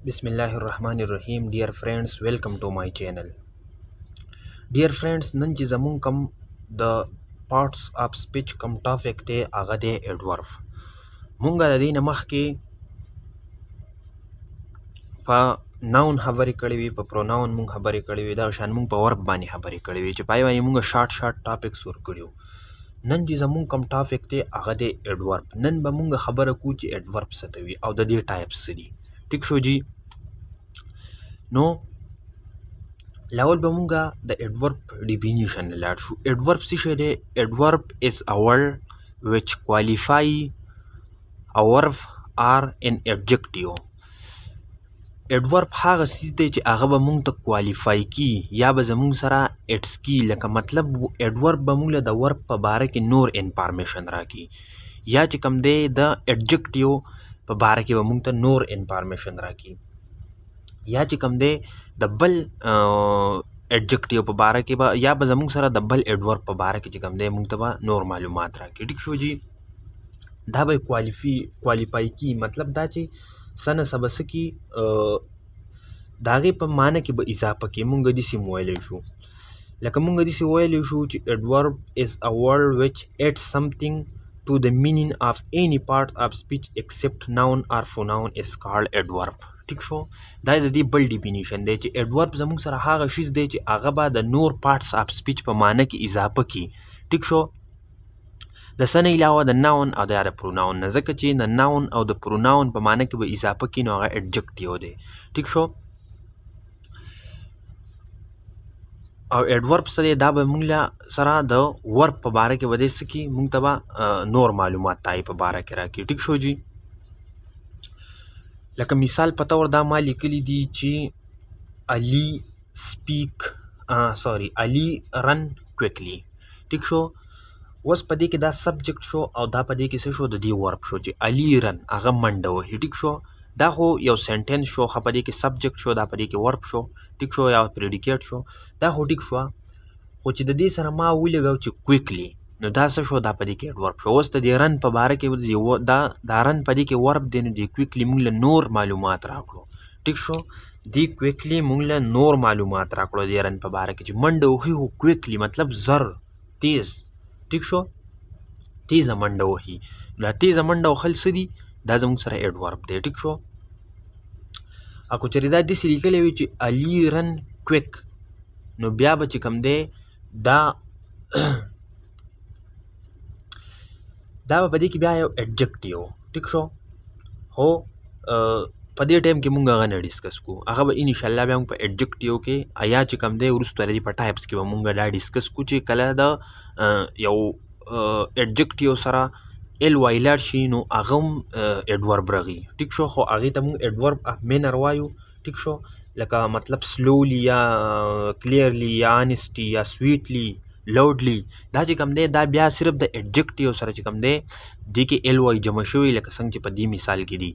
बिस्मिल्लाहिर्रहमानिर्रहीम। Dear friends, welcome to my channel. Dear friends, नन چې زمونږ کم د پارټس اف سپیچ کم ټاپک دی هغه دی ایډورب. مونږ د دې نه مخکې په ناون خبرې کړې وي، په پروناون مونږ خبرې کړې وي، دغه شان مونږ په ورب باندې خبرې کړې وي چې پای باندې مونږ شارټ ټاپکس ورکړي وو. نن چې زمونږ کم ټاپک دی هغه دی ایډورب. نن به مونږ خبره کوو چې ایډورب څه ته وي او د دې ټایپس څه دي. ټیک شو جی. نو لاول به مونږه د ایډورب ډیفینیشن لاړ شو. ایډورب څه شی دی؟ ایډورب از ا ورډ which qualify a verb or an adjective. ایډورب هغه څیز دی چې هغه به مونږ ته کوالیفای کی یا به زمونږ سره اټس کی. لکه مطلب ایډورب به مونږ له د ورب په باره کې نور انفارمیشن راکړي، یا چې کوم دی د ایډجکټیو په باره کې به مونږ ته نور انفارمیشن راکړي، یا چې کوم دی د بل ایډجکټیو په باره کې به یا به زمونږ سره د بل ایډورب په باره کې چې کوم دی مونږ ته به نور معلومات راکړي. ټیک شو جی. دا به کوالیفای کی، مطلب دا چې څه نه څه به څه کي، د هغې په معنی کې به اضافه کړي. مونږ داسې ویلی شو، لکه مونږ داسې ویلی شو چې ایډورب از ا ورډ which adds something to the meaning of any part of speech except noun or pronoun is called adverb. ټیک شو. دا د دې بل ډیفینیشن دی چې ایډورب زموږ سره هغه شیز دی چې هغه به د نور پارټس اف سپیچ په معنی کې اضافه کړي. ټیک شو. د څه نه علاوه د ناون او د پروناون نه، ځکه چې د ناون او د پروناون په معنی کې به اضافه کړي نو هغه ایډجکټیو دی. ټیک شو. او ایډورب څه دی؟ دا به موږ سره د ورب په باره کې به دې څه کي، موږ ته به نور معلومات تای په باره کې راکړي. ټیک شو جی. لکه مثال په طور دا ما لیکلی دي چې علي رن کویکلی. ټیک شو. اوس په دې کې دا سبجیکټ شو او دا په دې کې څه شو؟ د دې ورب شو چې علي رن هغه منډه وهي. ټیک شو. دا خو یو سنټنس شو، خو په دې کې سبجیکټ شو، دا په دې کې ورب شو. ټیک شو. یا پریډیکیټ شو. دا خو ټیک شو. خو چې د دې سره ما ولګاو چې کویکلی، نو دا څه شو؟ دا په دې کې ایډورب شو. اوس د دې رن په باره کې دا رن په دې کې ورب دی، نو دې کویکلی موږ له نور معلومات راکړو. ټیک شو. دې کویکلی موږ له نور معلومات راکړو دې رن په باره کې چې منډه وهي، خو کویکلی مطلب زر، تیز. ټیک شو. تیزه منډه وهي. دا تیزه منډه وهل څه دي؟ دا زموږ سره ایډورب دی. ټیک شو. او که چېرې دا داسې لیکلی وي چې علي رن کویک، نو بیا به چې کوم دی دا به په دې کې بیا یو ایډجکټیو. ټیک شو. خو په دې ټایم کې مونږ هغه نه ډسکس کوو، هغه به انشاءالله بیا مونږ په ایډجکټیو کې یا چې کوم دی وروسته راځي په ټایپس کې به مونږ دا ډسکس کوو چې کله د یو ایډجکټیو سره ال وای لاړ شي نو هغه هم ایډورب راغي. ټیک شو. خو هغې ته مونږ ایډورب اف مینر وایو. ټیک شو. لکه مطلب سلولی یا کلیرلی یا آنیسټي یا سویټلی، لاوډلی، دا چې کوم دی دا بیا صرف د ایډجکټیو سره چې کوم دی دې کې ال وای جمع شوی، لکه څنګه چې په دې مثال کې دي،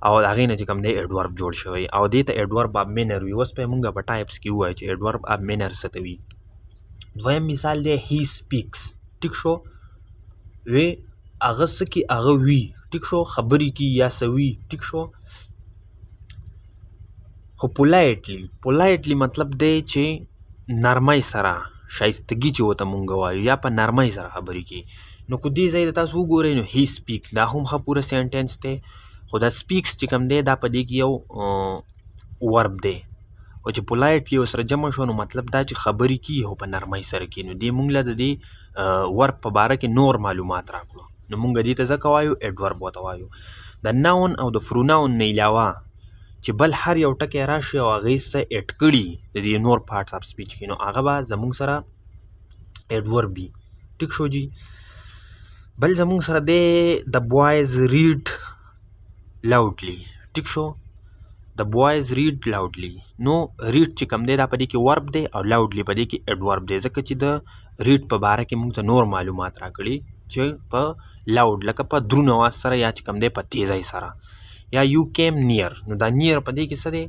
او د هغې نه چې کوم دی ایډورب جوړ شوی او دې ته ایډورب اف مینر وي. اوس به مونږ په ټایپس کې ووایو چې ایډورب اف مینر څه ته وي. دویم مثال دی هی سپیکس. ټیک شو. وی هغه څه کې هغه وي. ټیک شو. خبرې کې یا څه وي. ټیک شو. خو پولایټلی مطلب دی چې نرمۍ سره، شایستګي چې ورته مونږ وایو، یا په نرمۍ سره خبرې کوي. نو که دې ځای ته تاسو وګورئ نو هی سپیک دا هم ښه پوره سینټنس دی، خو دا سپیکس چې کوم دی دا په دې کې یو ورب دی. او چې پولایټلی ورسره جمع شو نو مطلب دا چې خبرې کوي خو په نرمۍ سره کوي. نو دې مونږ له د دې ورب په باره کې نور معلومات راکړو، نو مونږ دې ته ځکه وایو ایډورب ورته وایو. د ناون او د پروناون نه علاوه چې بل هر یو ټکی راشي او هغې څه اډ کړي د دې نور پارټس اف سپیچ کې، نو هغه به زموږ سره ایډورب وي. ټیک شو جی. بل زموږ سره دی د بوایز ریډ لاوډلی. ټیک شو. د بوایز ریډ لاوډلی. نو ریډ چې کوم دی دا په دې کې ورب دی او لاوډلی په دې کې ایډورب دی، ځکه چې د ریډ په باره کې موږ ته نور معلومات راکړي چې په لاوډ لکه په دروند اواز سره یا چې کوم دی په تیزۍ سره. یا یو کیم نیر، نو دا نیر په دې کې څه دی؟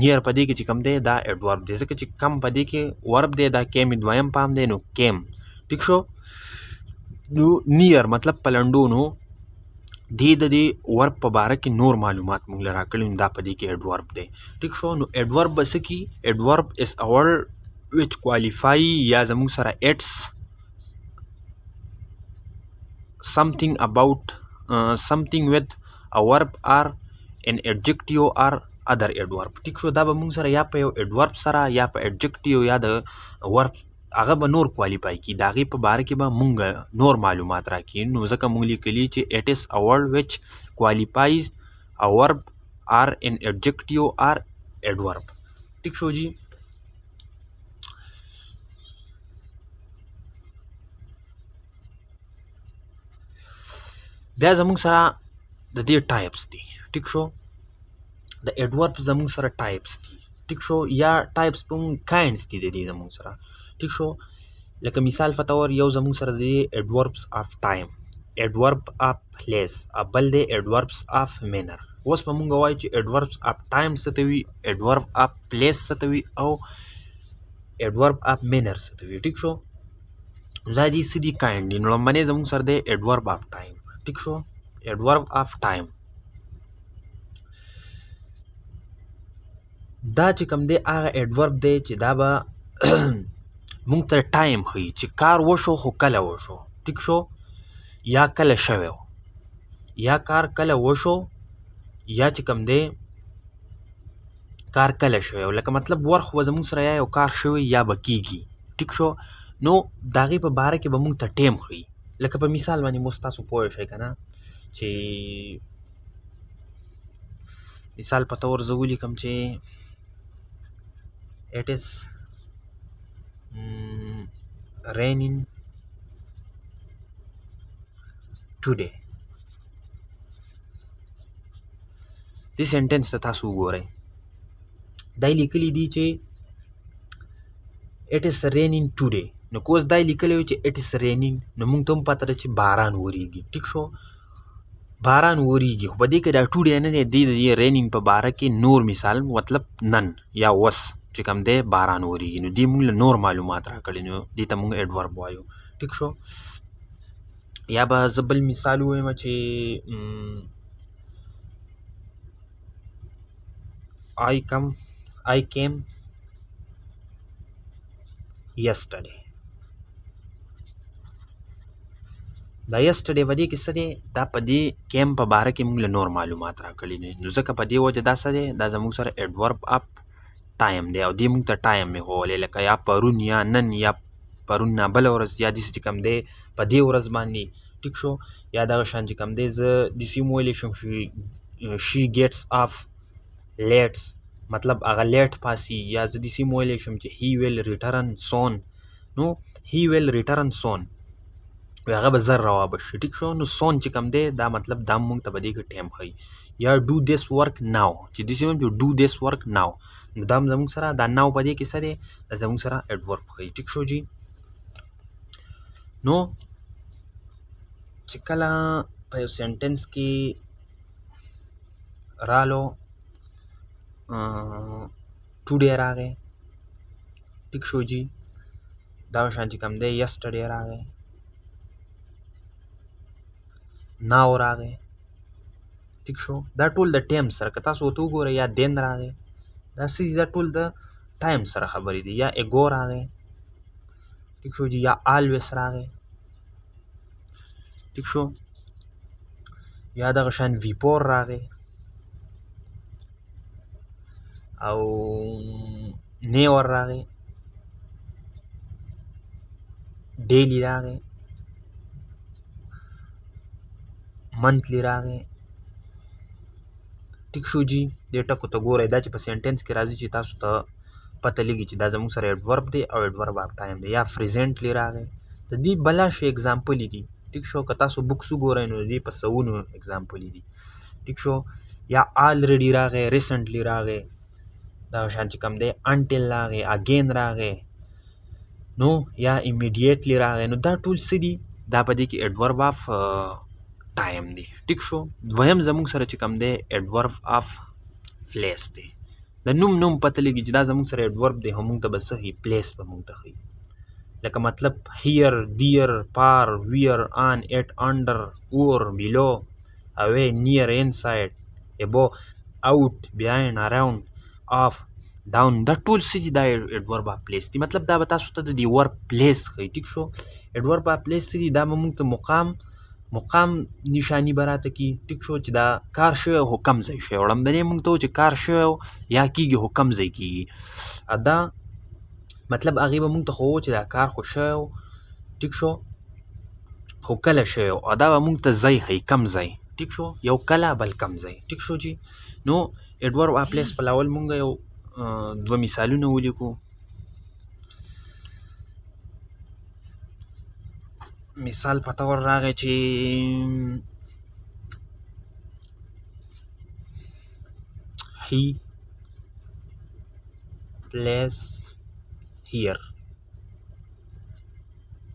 نیر په دې کې چې کوم دی دا ایډورب دی، ځکه چې کم په دې کې ورب دی، دا کیم دویم پام دی، نو کیم. ټیک شو. نو نیر مطلب په لنډو، نو د دې ورب په باره کې نور معلومات موږ له راکړي نو دا په دې کې ایډورب دی. ټیک شو. نو ایډورب به څه کي؟ ایډورب از ا ورډ which qualify یا زموږ سره اټس something about something with a verb or an adjective or other adverb. ټیک شو. دا به موږ سره یا په یو ایډورب سره یا په adjective یا د ورب هغه به نور کوالیفای کی، د هغې په باره کې به مونږ نور معلومات راکړي. نو ځکه مونږ لیکلي چې it is a word which qualifies a verb or an adjective or adverb. ٹھیک شو جی. بیا زمونږ سره د دې ټایپس دي. ټیک شو. د ایډورب زمونږ سره ټایپس دي. ټیک شو. یا ټایپس په مونږ کاینډس دي د دې زمونږ سره. ټیک شو. لکه مثال په طور یو زمونږ سره دی ایډوربس آف ټایم، ایډورب آف پلیس، بل دی ایډوربس آف مینر. اوس به مونږ وایو چې ایډوربس آف ټایم څه ته وي، ایډورب آف پلیس څه ته وي او ایډورب آف مینر څه ته وي. ټیک شو. دا دي څه دي؟ کاینډ دي. نو لومړنی زمونږ سره دی ایډورب آف ټایم. ټیک شو. ایډورب آف ټایم دا چې کوم دی هغه ایډورب دی چې دا به مونږ ته ټایم ښیي چې کار وشو خو کله وشو. ټیک شو. یا کله شوی و، یا کار کله وشو، یا چې کوم دی کار کله شوی و. لکه مطلب ورخ به زمونږ سره یا یو کار شوی یا به کیږي. ټیک شو. نو د هغې په باره کې به مونږ ته ټایم ښیي. لکه په مثال باندې مو تاسو پوه شئ که نه، چې مثال په طور زه ولیکم چې it is raining today. دې سنټنس ته تاسو وګورئ. دا یې لیکلي دي چې it is raining today. نو که اوس دا یې لیکلی وي چې it is raining نو موږ ته هم پته ده چې باران وریږي. ټیک شو. باران وریږي خو په دې کې دا ټوډی نه دی، د دې رینینګ په باره کې نور مثال مطلب نن یا وس چې کوم دی باران وریږي. نو دې موږ له نور معلومات راکړي، نو دې ته موږ ایډورب وایو. ټیک شو. یا به زه بل مثال ووایم چې I came yesterday. دا yesterday په دې کې څه دی؟ دا په دې کیم په باره کې موږ له نور معلومات راکړي دي. نو ځکه په دې وجه دا څه دی؟ دا زموږ سره ایډورب اف ټایم دی او دې موږ ته ټایم مې ښوولی. لکه یا پرون یا نن یا پرون نه بله ورځ یا داسې چې کوم دی په دې ورځ باندې. ټیک شو. یا دغه شان چې کوم دی زه داسې هم ویلی شم شي ګیټس آف لیټس، مطلب هغه لیټ پاسي. یا زه داسې هم ویلی شم چې هی ویل ریټرن سون. نو هی ویل ریټرن سون هغه به زر روابط شي. ټیک شو. نو سون چې کوم دی دا مطلب دا مونږ ته په دې کې ټایم ښیي. یا ډو دیس ورک ناو، چې داسې وایم چې ډو دیس ورک ناو، نو دا هم زموږ سره دا ناو په دې کې څه دی؟ دا زموږ سره ایډورب ښیي. ټیک شو جي. نو چې کله په یو سینټنس کې رالو ټوډی راغی. ټیک شو جي. دا شان چې کوم دی یسټرډی راغی، ناو راغی. ټیک شو. دا ټول د ټایم سره که تاسو ورته وګورئ، یا دین راغی، دا څه دي؟ دا ټول د ټایم سره خبرې دي. یا ایګو راغی. ټیک شو جي. یا آلویس راغی. ټیک شو. یا دغه شان ویپور راغی او نیور راغی، ډیلی راغی، منتلی راغی. ټیک شو جي. دې ټکو ته ګورئ، دا چې په سینټنس کې راځي چې تاسو ته پته لګي چې دا زموږ سره ایډورب دی او ایډورب آف ټایم دی. یا پریزنټلی راغی. د دې بلا شي اګزامپلې دي. ټیک شو. که تاسو بکس وګورئ نو د دې په سوونو اګزامپلې دي. ټیک شو. یا آلریډي راغی، ریسنټلی راغی، دا شان چې کوم دی انټل راغی، اګین راغی، نو یا امیډیټلی راغی. نو دا ټول څه دي؟ دا په دې کې ایډورب آف ټایم دی. ټیک شو. دویم زموږ سره چې کوم دی ایډورب آف پلیس دی. د نوم پته لګي چې دا زموږ سره ایډورب دی، خو موږ ته به څه ښیي؟ پلیس به موږ ته ښیي. لکه مطلب هیر، ډیر، پار، ویر، آن، ایټ، انډر، اور، بیلو، away, near, inside, above, out, behind, around, off, down. دا ټول څه دي؟ دا ایډورب اف پلیس دي. مطلب دا به تاسو ته د دې ورب پلیس ښیي. ټیک شو. ایډورب اف پلیس څه دي؟ دا به موږ ته مقام نشانی به راته کي. ټیک شو، چې دا کار شوی خو کم ځای شوی. وړاندې موږ ته و چې کار شوی یا کېږي خو کم ځای کېږي. دا مطلب هغې به موږ ته خو و چې دا کار خو شوی و. ټیک شو، خو کله شوی و. دا به موږ ته ځای ښیي، کم ځای. ټیک شو، یو کله بل کم ځای. ټیک شو جي. نو ایډورب اف پلیس په لاول موږ یو دوه مثالونه ولیکو. مثال په طور راغی چې he plays here.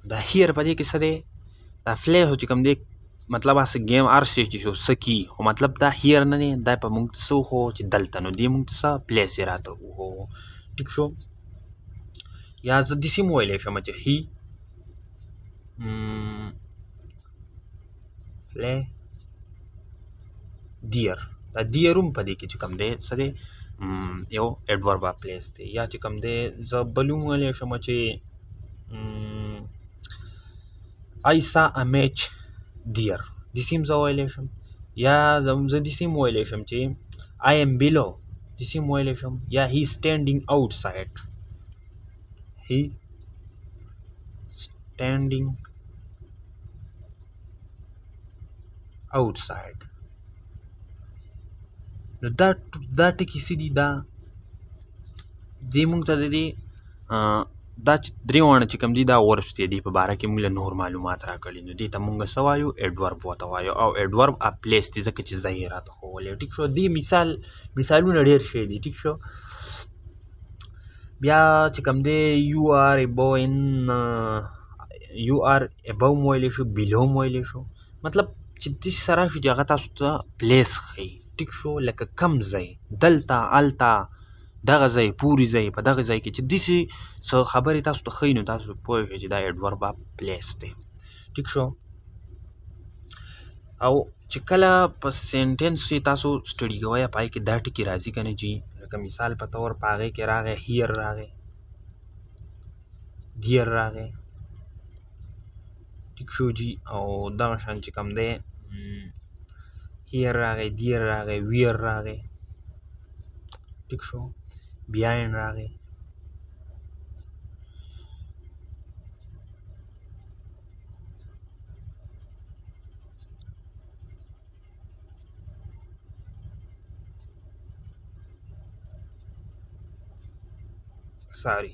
دا here په دې کې څه دی؟ دا پلی خو چې کوم دی مطلب هسې ګیم هر شی چې څه کي، خو مطلب دا هیر نه دی. دا په موږ ته څه وښو چې دلته. نو دې موږ ته څه پلیس یې راته وښو. ټیک شو. یا زه داسې هم ویلی شم چې هی پلی ډیر. دا ډیر هم په دې کې چې کوم دی څه دی؟ یو ایډورب اف پلیس دی. یا چې کوم دی زه بل هم ویلی شم چې I saw a match deer. داسې هم زه ویلی شم. یا زه داسې هم ویلی شم چې I am below. داسې هم ویلی شم. یا he standing outside. he standing outside. نو دا ټکي څه دي؟ دا دې موږ ته د دې دا چې درې واړه چې کوم دي دا وربس دي. دې په باره کې موږ له نور معلومات راکړي. نو دې ته موږ څه وایو؟ ایډورب ورته وایو. او ایډورب اف پلیس دي ځکه چې ځای یې راته ښوولی. ټیک شو. دې مثالونه ډېر شی دي. ټیک شو. بیا چې کوم دی یو آر ابو م ویلی شو، بیلو م ویلی شو. مطلب چې داسې سره راشي چې هغه تاسو ته پلیس ښیي. ټیک شو. لکه کم ځای، دلته، هلته، دغه ځای، پورې ځای، په دغه ځای کې چې داسې څه خبرې تاسو ته ښیي، نو تاسو پوه شئ چې دا ایډورب اف پلیس دی. ټیک شو. او چې کله په سینټینس کې تاسو سټډي کوئ په هغې کې دا ټکي راځي که نه جي. لکه مثال په طور په هغې کې راغی هیر راغی، دیر راغی. ټیک شو جي. او دغه شان چې کوم دی هیر راغی، دیر راغی، ویر راغی. ټیک شو. بیهایند راغی. ساري.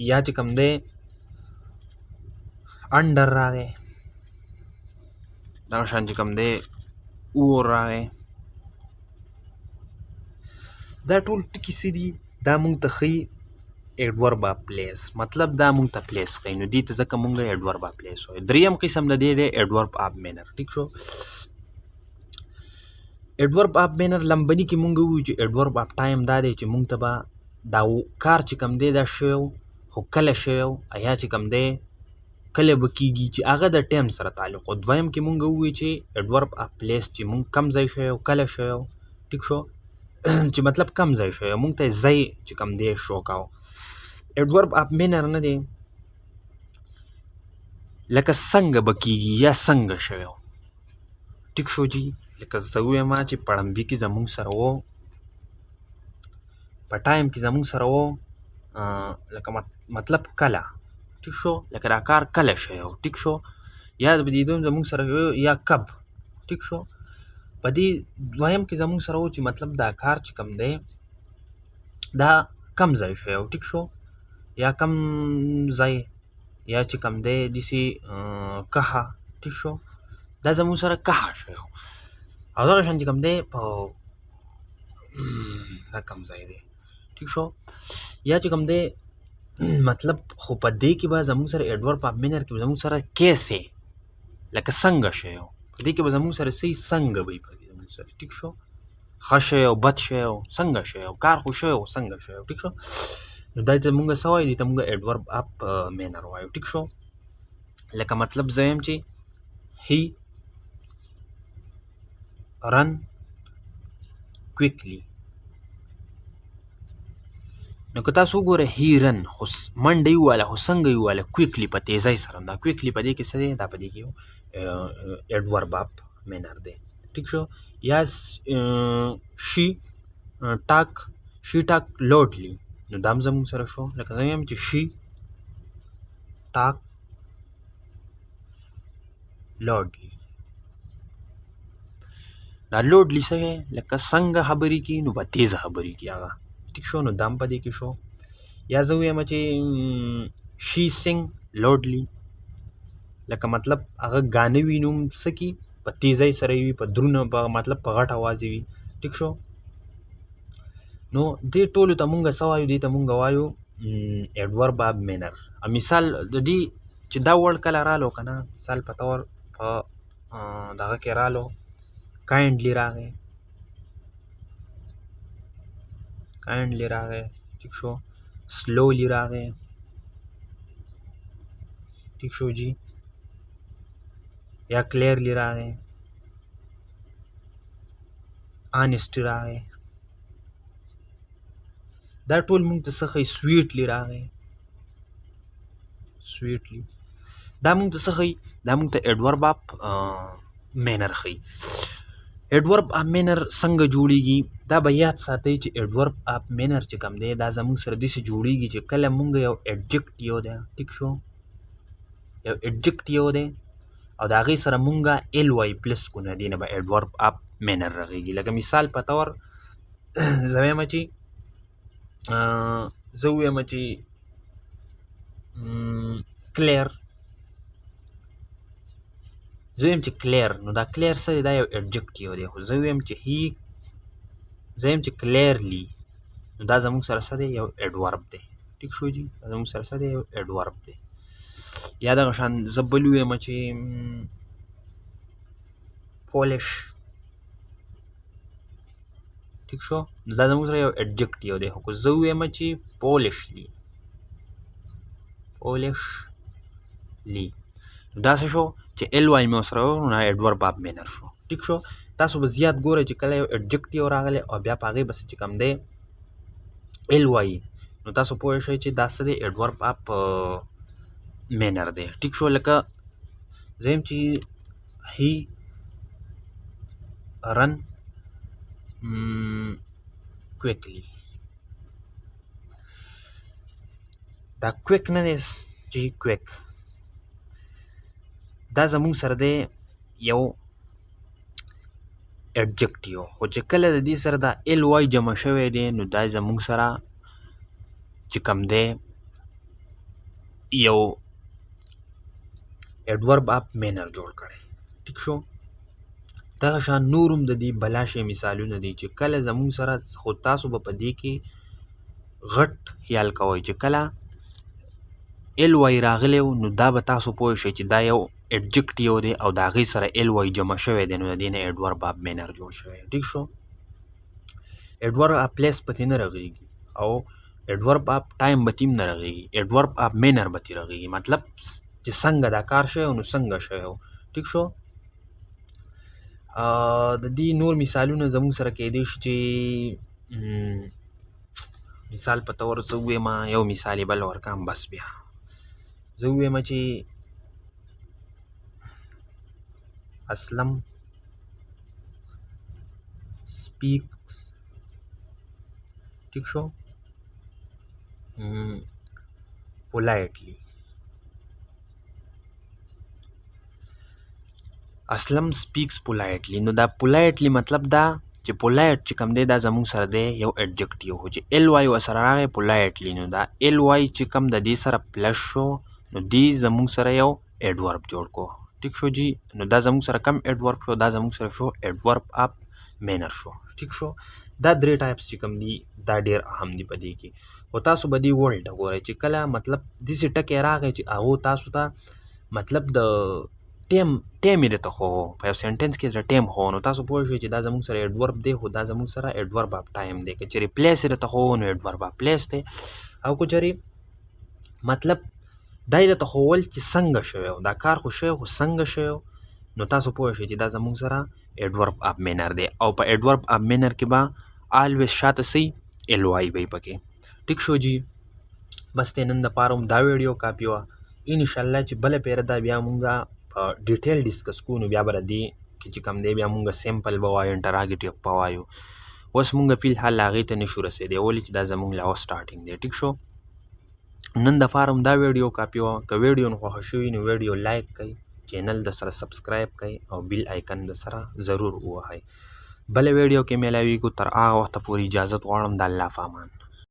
یا چې کوم دی انډر راغی. دغه شان چې کوم دی اور راغی. دا ټول ټکي څه دي؟ دا موږ ته ښیي ایډورب اف پلیس. مطلب دا موږ ته پلیس ښیي. نو دې ته ځکه موږ ایډورب اف پلیس وایو. دریم قسم د دې دی ایډورب اف مینر. ټیک شو. ایډورب اف مینر لمبني کې موږ ووایو چې ایډورب اف ټایم دا دی چې موږ ته به دا کار چې کوم دی دا شوی خو کله شوی یا چې کوم دی کله به کېږي چې هغه د ټایم سره تعلق و. دویم کې موږ ووایو چې ایډورب اف پلیس چې موږ کم ځای شوی کله شوی. ټیک شو. چې مطلب کم ځای شوی، موږ ته ځای چې کوم دی شو کاوه. ایډورب اف مینر نه دی لکه څنګه به کېږي یا څنګه شوی. ټیک شو جي. لکه زه ووایم چې په ړمبي کې زموږ سره و، په ټایم کې زموږ سره و، لکه مطلب کله. ټیک شو. لکه دا کار کله شوی و. ټیک شو. یا د بدیدون زموږ سره یا کب. ټیک شو. په دې دویم کې زموږ سره و چې مطلب دا کار چې کوم دی دا کم ځای شوی و. ټیک شو. یا کم ځای یا چې کوم دی داسې کهه. ټیک شو. دا زموږ سره کهه شوی و. او دغه شان چې کوم دی په دا کم ځای دی. ټیک شو. یا چې کوم دی مطلب خو په دې کې به زموږ سره ایډورب اف مینر کې به زموږ سره کیسې لکه څنګه شوی و. په دې کې به زموږ سره صحیح څنګه به وي په دې زموږ سره. ټیک شو. ښه شوی و، بد شوی و، څنګه شوی و، کار خو شوی و، څنګه شوی و. ټیک شو. نو دا ته مونږ څه وایو؟ دې ته مونږ ایډورب اف مینر وایو. ټیک شو. لکه مطلب زه یم چې هی run quickly. نو که تاسو وګورئ هی رن خو منډه یې ووهله خو څنګه یې ووهله کویکلی په تیزۍ سره. دا کویکلی په دې کې څه دی؟ دا په دې کې یو ایډورب اف مینر دی. ټیک شو. یا شي ټاک لوډلی، نو دا هم زموږ سره شو. لکه زه وایم چې شي ټاک لوډلی. دا لوډلی څه دی؟ لکه څنګه خبرې کوي نو په تیزه خبرې کوي هغه. ټیک شو. نو دا هم په دې کې شو. یا زه ووایم چې شي سینګ لوډلی، لکه مطلب هغه ګانه وي نو څه کوي؟ په تیزۍ سره وي، په درونه، په مطلب په غټ اواز وي. ټیک شو. نو دې ټولو ته مونږ څه وایو؟ دې ته مونږ وایو ایډورب اف مینر. مثال د دې چې دا ورډ کله رالو که نه، مثال په طور په دغه کې رالو، کایندلی راغی، کایندلی راغی. ټیک شو. سلولی راغی. ٹھیک شو جی. یا کلیئرلی راغی، آنیسټ راغی. دا ټول مونږ ته څه ښایي؟ سویټلی راغی، سویټلی. دا مونږ ته څه ښایي؟ دا مونږ ته ایډورب اف مینر ښایي. ایډورب اف مینر څنګه جوړیږي؟ دا به یاد ساتئ چې ایډورب اف مینر چې کوم دی دا زموږ سره داسې جوړیږي چې کله مونږ یو ایډجکټ یو دی، ټیک شو، یو ایډجکټ یو دی او د هغې سره مونږ ایل وای پلس کو، نه دې نه به ایډورب اف مینر رغېږي. لکه مثال په طور زه وایم چې کلیر، زه وایم چې کلیر، نو دا کلیر څه دی؟ دا یو ایډجکټ یو دی. خو زه وایم چې کلیرلی، نو دا زموږ سره څه دی؟ یو ایډورب دی. ټیک شو جي. دا زموږ سره څه دی؟ یو ایډورب دی. یا دغه شان زه بل ووایم چې پولیش، ټیک شو، نو دا زموږ سره یو ایډجکټ یو دی. خو زه ووایم چې پولیشلی، پولیشلی، دا څه شو؟ چې ایل وای مې ورسره وکړو، نو ایډورب اف مینر شو. ټیک شو. تاسو به زیات ګورئ چې کله یو ایډجکټ یو راغلی او بیا په هغې پسې چې کوم دی ایل وای، نو تاسو پوه شئ چې دا څه دی؟ ایډورب اف مینر دی. ټیک شو. لکه زه یم چې هی رن کویکلی. دا کویک نه دی چې کویک، دا زموږ سره دی یو ایډجکټ یو. خو چې کله د دې سره دا ایل وای جمع شوی دی، نو دا زموږ سره چې کوم دی یو ایډورب اف مینر جوړ کړی. ټیک شو. دغه شان نور هم د دې بلاشې مثالونه دي چې کله زموږ سره، خو تاسو به په دې کې غټ خیال کوئ چې کله ایل وای راغلی و، نو دا به تاسو پوه شئ چې دا یو ایډجکټ یو دی او د هغې سره ایل وای جمع شوی دی، نو د دې نه ایډورب اف مینر جوړ شوی. ټیک شو. ایډورب اف پلیس به ترې نه رغېږي او ایډورب اف ټایم به ترې هم نه رغېږي، ایډورب اف مینر به ترې رغېږي. مطلب چې څنګه دا کار شوی نو څنګه شوی و. ټیک شو. د دې نور مثالونه زموږ سره کیدای شي چې مثال په طور زه ووایم، یو مثال یې بل ورکړم بس بیا. زه ووایم چې اسلم سپیکس، ٹھیک شو، politely. اسلم سپیکس politely. نو دا politely مطلب دا چې polite چې کوم دی دا زموږ سره دی یو ایډجکټیو هو چې ایل وای ورسره راغی politely، نو دا ایل وای چې کوم د دې سره پلس شو نو دې زموږ سره یو ایډورب جوړ کو. ټیک شو جی. نو دا زموږ سره کم ایډورب شو، دا زموږ سره شو ایډورب اپ مینر شو. ټیک شو. دا درې ټایپس چې کوم دي دا ډېر اهم دي په دې کې. خو تاسو به دې ورډ ته ګورئ چې کله مطلب داسې ټکی راغی چې هغو تاسو ته مطلب د ټیم یې درته ښوو په یو سینټنس کې درته ټیم ښوو، نو تاسو پوه شئ چې دا زموږ سره ایډورب دی، خو دا زموږ سره ایډورب اف ټایم دی. که چېرې پلیس یې درته ښوو نو ایډورب اف پلیس دی، او که چېرې مطلب دا یې درته ښوول چې څنګه شوی و، دا کار خو شوی خو څنګه شوی و، نو تاسو پوه شئ چې دا زموږ سره ایډورب اف مینر دی او په ایډورب اف مینر کې به آلویز شاته سی ایل واي وي پکې. ټیک شو جی، بس ته نن دپاره هم دا ویډیو کافي وه. انشاءالله چې بله پیره ده بیا مونږ په ډیټیل ډسکس کوو، نو بیا به د دې کې چې کوم دی بیا مونږ سیمپل به وایو، انټراګیټیو به وایو. اوس مونږ فی الحال هغې ته نشو رسېدی، ولې چې دا زمونږ لا اوس سټارټینګ دی. ټیک شو، نن دپاره هم دا ویډیو کافي وه. که ویډیو مو خوښه شوي نو ویډیو لایک کړئ، چینل د سره سبسکرایب کړئ او بیل آیکن د سره ضرور ووهئ. بله ویډیو کې میلاویږو، تر هغه وخته پورې اجازت غواړم. د الله په امان.